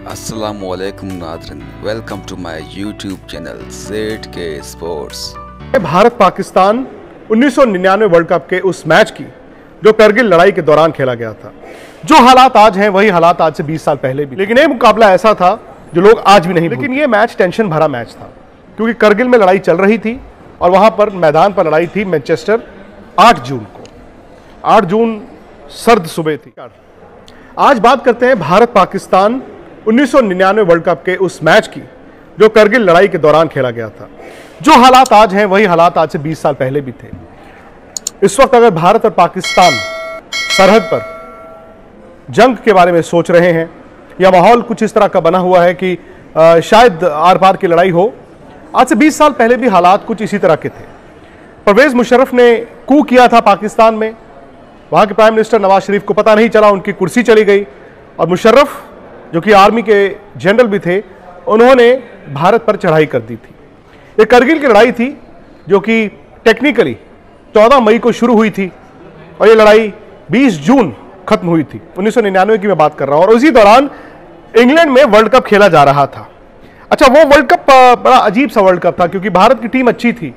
अस्सलामुअलैकुम नाज़रीन, welcome to my YouTube channel ZK sports. Bharat Pakistan 1999 world cup के उस मैच की जो करगिल लड़ाई के दौरान खेला गया था। जो हालात आज हैं वही हालात आज से 20 साल पहले भी, लेकिन ये मुकाबला ऐसा था जो लोग आज भी नहीं भूलते। लेकिन ये मैच टेंशन भरा मैच था क्योंकि करगिल में लड़ाई चल रही थी और वहां पर मैदान पर लड़ाई थी मैनचेस्टर। 8 जून सर्द सुबह थी। आज बात करते हैं भारत पाकिस्तान 1999 वर्ल्ड कप के उस मैच की जो करगिल लड़ाई के दौरान खेला गया था। जो हालात आज हैं वही हालात आज से 20 साल पहले भी थे। इस वक्त अगर भारत और पाकिस्तान सरहद पर जंग के बारे में सोच रहे हैं या माहौल कुछ इस तरह का बना हुआ है कि शायद आर पार की लड़ाई हो, आज से 20 साल पहले भी हालात कुछ इसी तरह के थे। परवेज मुशर्रफ ने कू किया था पाकिस्तान में, वहां के प्राइम मिनिस्टर नवाज शरीफ को पता नहीं चला, उनकी कुर्सी चली गई और मुशर्रफ जो कि आर्मी के जनरल भी थे, उन्होंने भारत पर चढ़ाई कर दी थी। ये करगिल की लड़ाई थी जो कि टेक्निकली 14 मई को शुरू हुई थी और ये लड़ाई 20 जून खत्म हुई थी। 1999 की मैं बात कर रहा हूं और उसी दौरान इंग्लैंड में वर्ल्ड कप खेला जा रहा था। अच्छा, वो वर्ल्ड कप बड़ा अजीब सा वर्ल्ड कप था क्योंकि भारत की टीम अच्छी थी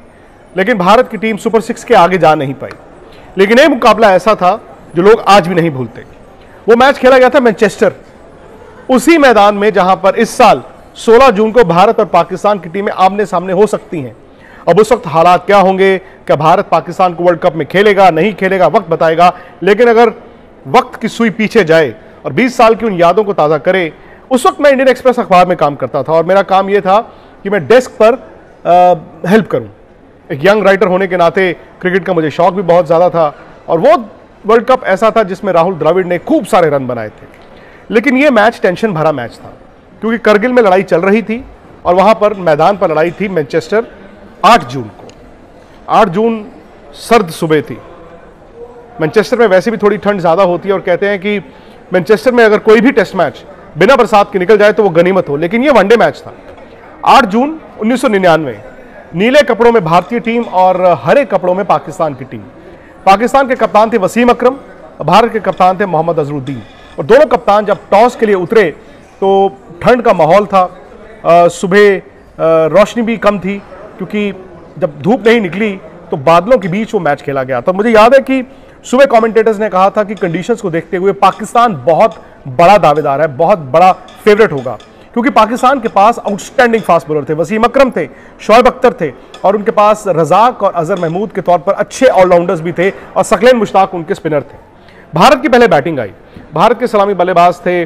लेकिन भारत की टीम सुपर 6 के आगे जा नहीं पाई। लेकिन ये मुकाबला ऐसा था जो लोग आज भी नहीं भूलते। वो मैच खेला गया था मैनचेस्टर, उसी मैदान में जहां पर इस साल 16 जून को भारत और पाकिस्तान की टीमें आमने सामने हो सकती हैं। अब उस वक्त हालात क्या होंगे, क्या भारत पाकिस्तान को वर्ल्ड कप में खेलेगा नहीं खेलेगा, वक्त बताएगा। लेकिन अगर वक्त की सुई पीछे जाए और 20 साल की उन यादों को ताज़ा करे, उस वक्त मैं इंडियन एक्सप्रेस अखबार में काम करता था और मेरा काम यह था कि मैं डेस्क पर हेल्प करूं। एक यंग राइटर होने के नाते क्रिकेट का मुझे शौक भी बहुत ज़्यादा था और वो वर्ल्ड कप ऐसा था जिसमें राहुल द्रविड़ ने खूब सारे रन बनाए थे। लेकिन ये मैच टेंशन भरा मैच था क्योंकि करगिल में लड़ाई चल रही थी और वहां पर मैदान पर लड़ाई थी मैनचेस्टर। 8 जून सर्द सुबह थी। मैनचेस्टर में वैसे भी थोड़ी ठंड ज़्यादा होती है और कहते हैं कि मैनचेस्टर में अगर कोई भी टेस्ट मैच बिना बरसात के निकल जाए तो वो गनीमत हो, लेकिन ये वनडे मैच था। 8 जून 1999, नीले कपड़ों में भारतीय टीम और हरे कपड़ों में पाकिस्तान की टीम। पाकिस्तान के कप्तान थे वसीम अकरम, भारत के कप्तान थे मोहम्मद अजहरुद्दीन। और दोनों कप्तान जब टॉस के लिए उतरे तो ठंड का माहौल था, सुबह रोशनी भी कम थी क्योंकि जब धूप नहीं निकली तो बादलों के बीच वो मैच खेला गया था। मुझे याद है कि सुबह कमेंटेटर्स ने कहा था कि कंडीशंस को देखते हुए पाकिस्तान बहुत बड़ा दावेदार है, बहुत बड़ा फेवरेट होगा क्योंकि पाकिस्तान के पास आउटस्टैंडिंग फास्ट बॉलर थे। वसीम अकरम थे, शोएब अख्तर थे और उनके पास रजाक और अजहर महमूद के तौर पर अच्छे ऑलराउंडर्स भी थे और सकलेन मुश्ताक उनके स्पिनर थे। भारत की पहले बैटिंग आई, भारत के सलामी बल्लेबाज थे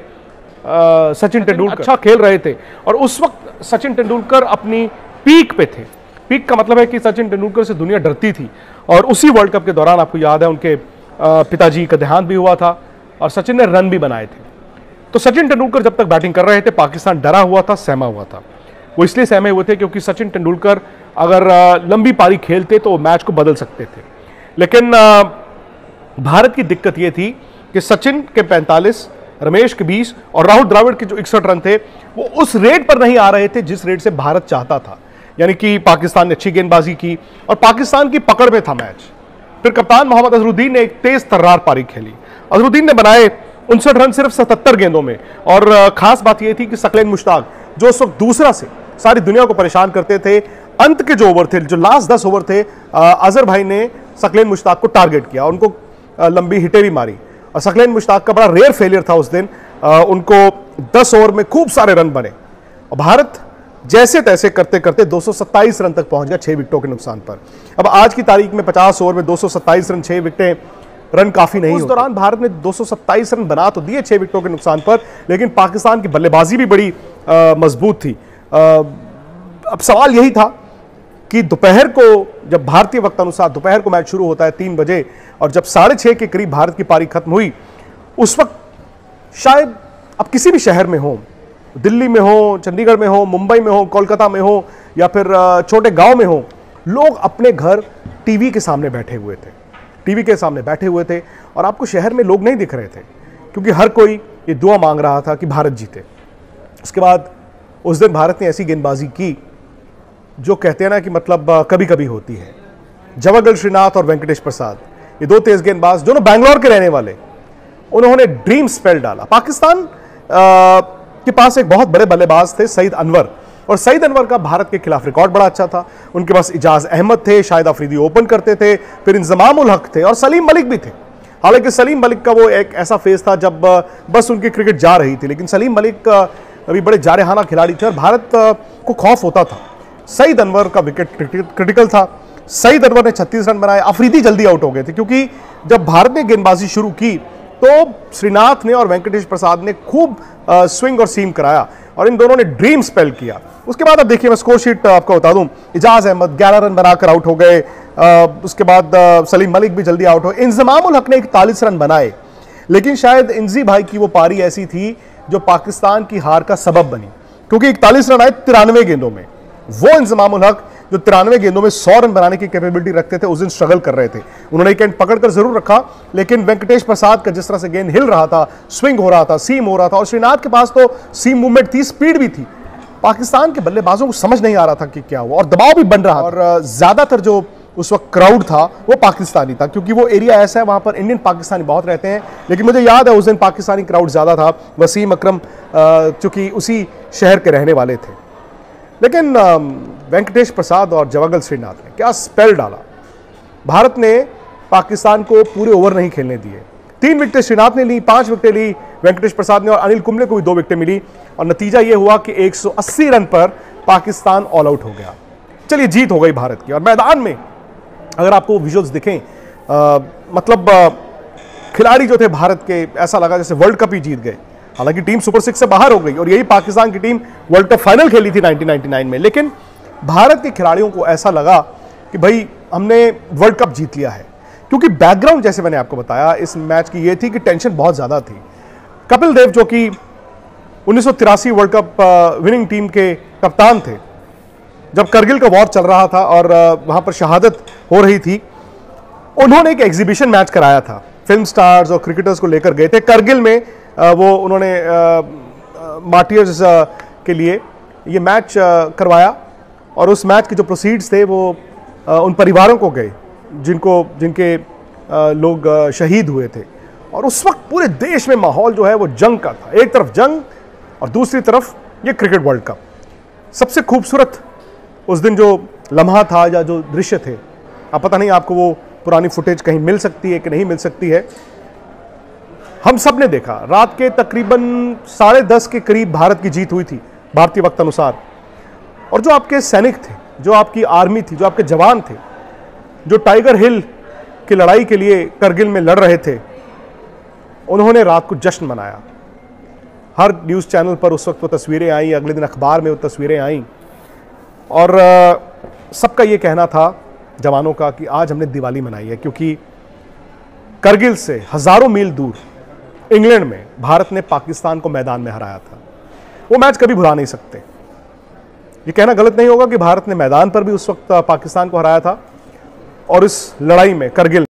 सचिन तेंदुलकर, अच्छा खेल रहे थे और उस वक्त सचिन तेंदुलकर अपनी पीक पे थे। पीक का मतलब है कि सचिन तेंदुलकर से दुनिया डरती थी और उसी वर्ल्ड कप के दौरान आपको याद है उनके पिताजी का देहांत भी हुआ था और सचिन ने रन भी बनाए थे। तो सचिन तेंदुलकर जब तक बैटिंग कर रहे थे पाकिस्तान डरा हुआ था, सहमा हुआ था। वो इसलिए सहमे हुए थे क्योंकि सचिन तेंदुलकर अगर लंबी पारी खेलते तो मैच को बदल सकते थे। लेकिन भारत की दिक्कत यह थी कि सचिन के 45, रमेश के 20 और राहुल द्रविड़ के जो 61 रन थे वो उस रेट पर नहीं आ रहे थे जिस रेट से भारत चाहता था। यानी कि पाकिस्तान ने अच्छी गेंदबाजी की और पाकिस्तान की पकड़ में था मैच। फिर कप्तान मोहम्मद अजहरुद्दीन ने एक तेज तर्रार पारी खेली। अजहरुद्दीन ने बनाए 59 रन सिर्फ 77 गेंदों में और खास बात यह थी कि सकलेन मुश्ताक जो उस वक्त दूसरा से सारी दुनिया को परेशान करते थे, अंत के जो ओवर थे, जो लास्ट 10 ओवर थे, अजहर भाई ने सकलेन मुश्ताक को टारगेट किया, उनको लंबी हिटें भी मारी और सकलेन मुश्ताक का बड़ा रेयर फेलियर था उस दिन। उनको 10 ओवर में खूब सारे रन बने और भारत जैसे तैसे करते करते 227 रन तक पहुंच गया 6 विकेटों के नुकसान पर। अब आज की तारीख में 50 ओवर में 227 रन, 6 विकेटें, रन काफी नहीं। उस दौरान भारत ने 227 रन बना तो दिए 6 विकेटों के नुकसान पर, लेकिन पाकिस्तान की बल्लेबाजी भी बड़ी मजबूत थी। अब सवाल यही था कि दोपहर को, जब भारतीय वक्त अनुसार दोपहर को मैच शुरू होता है 3 बजे और जब 6:30 के करीब भारत की पारी खत्म हुई, उस वक्त शायद अब किसी भी शहर में हो, दिल्ली में हो, चंडीगढ़ में हो, मुंबई में हो, कोलकाता में हो या फिर छोटे गांव में हो, लोग अपने घर टीवी के सामने बैठे हुए थे और आपको शहर में लोग नहीं दिख रहे थे क्योंकि हर कोई ये दुआ मांग रहा था कि भारत जीते। उसके बाद उस दिन भारत ने ऐसी गेंदबाजी की जो कहते हैं ना कि मतलब कभी कभी होती है। जवागल श्रीनाथ और वेंकटेश प्रसाद, ये 2 तेज गेंदबाज, दोनों बैंगलोर के रहने वाले, उन्होंने ड्रीम स्पेल डाला। पाकिस्तान के पास एक बहुत बड़े बल्लेबाज थे सईद अनवर, और सईद अनवर का भारत के खिलाफ रिकॉर्ड बड़ा अच्छा था। उनके पास इजाज अहमद थे, शाहिद अफरीदी ओपन करते थे, फिर इंजमाम उल हक थे और सलीम मलिक भी थे। हालांकि सलीम मलिक का वो एक ऐसा फेज था जब बस उनकी क्रिकेट जा रही थी, लेकिन सलीम मलिक अभी बड़े जारहाना खिलाड़ी थे और भारत को खौफ होता था। सईद अनवर का विकेट क्रिटिकल था। सईद अनवर ने 36 रन बनाए। अफरीदी जल्दी आउट हो गए थे क्योंकि जब भारत ने गेंदबाजी शुरू की तो श्रीनाथ ने और वेंकटेश प्रसाद ने खूब स्विंग और सीम कराया और इन दोनों ने ड्रीम स्पेल किया। उसके बाद अब देखिए, मैं स्कोर शीट आपको बता दूं, इजाज अहमद 11 रन बनाकर आउट हो गए। उसके बाद सलीम मलिक भी जल्दी आउट हो। इंजमाम उल हक ने 41 रन बनाए, लेकिन शायद इंजी भाई की वो पारी ऐसी थी जो पाकिस्तान की हार का सबब बनी, क्योंकि 41 रन आए 93 गेंदों में। वो इंजमाम उल हक जो 93 गेंदों में 100 रन बनाने की कैपेबिलिटी रखते थे, उस दिन स्ट्रगल कर रहे थे। उन्होंने एक एंड पकड़कर जरूर रखा, लेकिन वेंकटेश प्रसाद का जिस तरह से गेंद हिल रहा था, स्विंग हो रहा था, सीम हो रहा था, और श्रीनाथ के पास तो सीम मूवमेंट थी, स्पीड भी थी। पाकिस्तान के बल्लेबाजों को समझ नहीं आ रहा था कि क्या हुआ, और दबाव भी बन रहा था। और ज्यादातर जो उस वक्त क्राउड था वो पाकिस्तानी था, क्योंकि वो एरिया ऐसा है, वहां पर इंडियन पाकिस्तानी बहुत रहते हैं। लेकिन मुझे याद है उस दिन पाकिस्तानी क्राउड ज्यादा था। वसीम अकरम चूंकि उसी शहर के रहने वाले थे। लेकिन वेंकटेश प्रसाद और जवागल श्रीनाथ ने क्या स्पेल डाला। भारत ने पाकिस्तान को पूरे ओवर नहीं खेलने दिए। 3 विकेटें श्रीनाथ ने ली, 5 विकेटें ली वेंकटेश प्रसाद ने, और अनिल कुंबले को भी 2 विकेटें मिली। और नतीजा यह हुआ कि 180 रन पर पाकिस्तान ऑल आउट हो गया। चलिए, जीत हो गई भारत की। और मैदान में अगर आपको विजुअल्स दिखें, मतलब खिलाड़ी जो थे भारत के, ऐसा लगा जैसे वर्ल्ड कप ही जीत गए। हालांकि टीम सुपर 6 से बाहर हो गई और यही पाकिस्तान की टीम वर्ल्ड कप फाइनल खेली थी 1999 में, लेकिन भारत के खिलाड़ियों को ऐसा लगा कि भाई हमने वर्ल्ड कप जीत लिया है। क्योंकि बैकग्राउंड, जैसे मैंने आपको बताया, इस मैच की ये थी कि टेंशन बहुत ज्यादा थी। कपिल देव जो कि 1983 वर्ल्ड कप विनिंग टीम के कप्तान थे, जब करगिल का वॉर चल रहा था और वहां पर शहादत हो रही थी, उन्होंने एक एग्जीबिशन मैच कराया था। फिल्म स्टार्स और क्रिकेटर्स को लेकर गए थे करगिल में। वो उन्होंने मार्टियर्स के लिए ये मैच करवाया, और उस मैच के जो प्रोसीड्स थे वो उन परिवारों को गए जिनके लोग शहीद हुए थे। और उस वक्त पूरे देश में माहौल जो है वो जंग का था। एक तरफ जंग और दूसरी तरफ ये क्रिकेट वर्ल्ड कप। सबसे खूबसूरत उस दिन जो लम्हा था या जो दृश्य थे, अब पता नहीं आपको वो पुरानी फुटेज कहीं मिल सकती है कि नहीं मिल सकती है। हम सब ने देखा, रात के तकरीबन 10:30 के करीब भारत की जीत हुई थी भारतीय वक्त अनुसार। और जो आपके सैनिक थे, जो आपकी आर्मी थी, जो आपके जवान थे, जो टाइगर हिल की लड़ाई के लिए करगिल में लड़ रहे थे, उन्होंने रात को जश्न मनाया। हर न्यूज़ चैनल पर उस वक्त वो तस्वीरें आई, अगले दिन अखबार में वो तस्वीरें आई, और सबका ये कहना था जवानों का कि आज हमने दिवाली मनाई है, क्योंकि करगिल से हजारों मील दूर इंग्लैंड में भारत ने पाकिस्तान को मैदान में हराया था। वो मैच कभी भुला नहीं सकते। ये कहना गलत नहीं होगा कि भारत ने मैदान पर भी उस वक्त पाकिस्तान को हराया था, और इस लड़ाई में करगिल